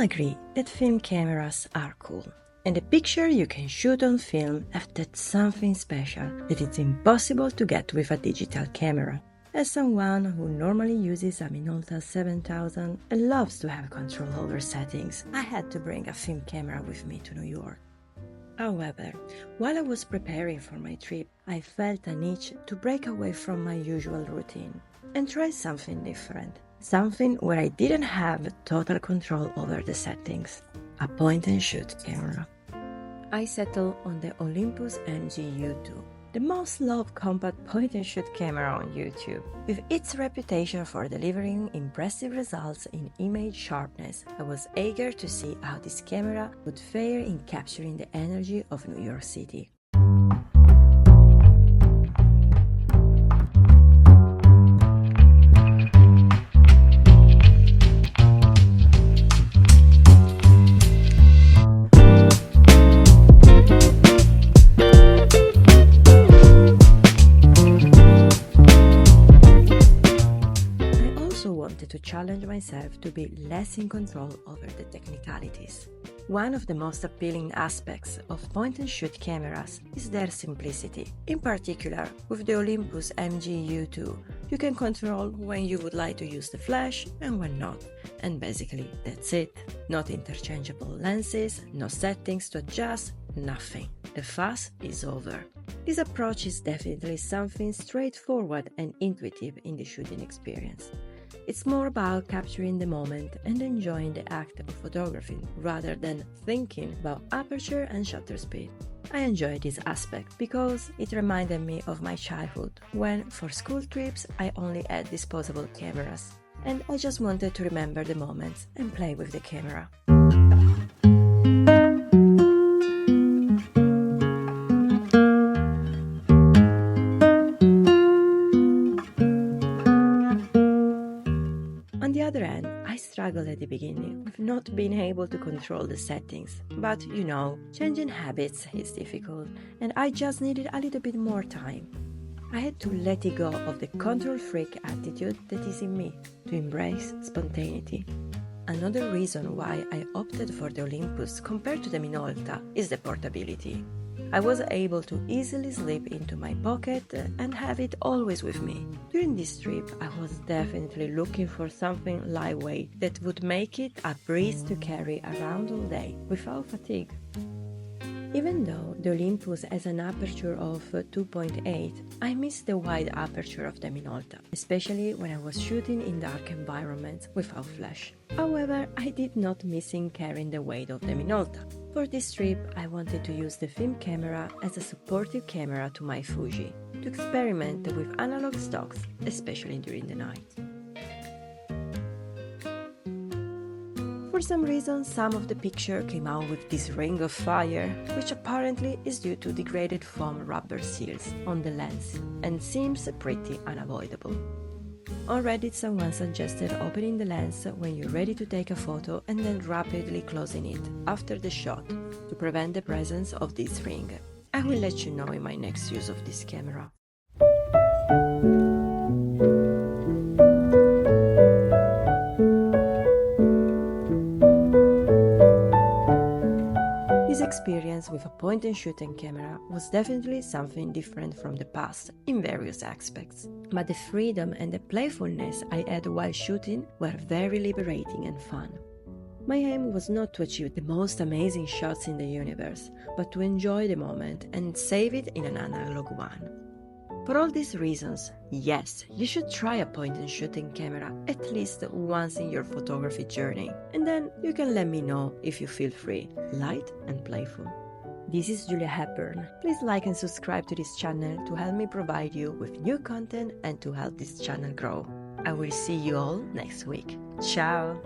agree that film cameras are cool, and the picture you can shoot on film have that something special that it's impossible to get with a digital camera. As someone who normally uses a Minolta 7000 and loves to have control over settings, I had to bring a film camera with me to New York. However, while I was preparing for my trip, I felt an itch to break away from my usual routine and try something different. Something where I didn't have total control over the settings. A point-and-shoot camera. I settled on the Olympus MJU II, the most loved compact point-and-shoot camera on YouTube. With its reputation for delivering impressive results in image sharpness, I was eager to see how this camera would fare in capturing the energy of New York City. To challenge myself to be less in control over the technicalities. One of the most appealing aspects of point-and-shoot cameras is their simplicity. In particular, with the Olympus MJU II, you can control when you would like to use the flash and when not. And basically, that's it. Not interchangeable lenses, no settings to adjust, nothing. The fuss is over. This approach is definitely something straightforward and intuitive in the shooting experience. It's more about capturing the moment and enjoying the act of photographing rather than thinking about aperture and shutter speed. I enjoy this aspect because it reminded me of my childhood when, for school trips, I only had disposable cameras, and I just wanted to remember the moments and play with the camera. On the other hand, I struggled at the beginning with not being able to control the settings, but changing habits is difficult and I just needed a little bit more time. I had to let go of the control freak attitude that is in me to embrace spontaneity. Another reason why I opted for the Olympus compared to the Minolta is the portability. I was able to easily slip into my pocket and have it always with me. During this trip, I was definitely looking for something lightweight that would make it a breeze to carry around all day without fatigue. Even though the Olympus has an aperture of 2.8, I miss the wide aperture of the Minolta, especially when I was shooting in dark environments without flash. However, I did not miss carrying the weight of the Minolta. For this trip, I wanted to use the film camera as a supportive camera to my Fuji, to experiment with analog stocks, especially during the night. For some reason, some of the picture came out with this ring of fire, which apparently is due to degraded foam rubber seals on the lens and seems pretty unavoidable. On Reddit, someone suggested opening the lens when you're ready to take a photo and then rapidly closing it after the shot to prevent the presence of this ring. I will let you know in my next use of this camera. This experience with a point-and-shoot camera was definitely something different from the past in various aspects, but the freedom and the playfulness I had while shooting were very liberating and fun. My aim was not to achieve the most amazing shots in the universe, but to enjoy the moment and save it in an analog one. For all these reasons, yes, you should try a point-and-shoot camera at least once in your photography journey, and then you can let me know if you feel free, light and playful. This is Julia Hepburn. Please like and subscribe to this channel to help me provide you with new content and to help this channel grow. I will see you all next week. Ciao!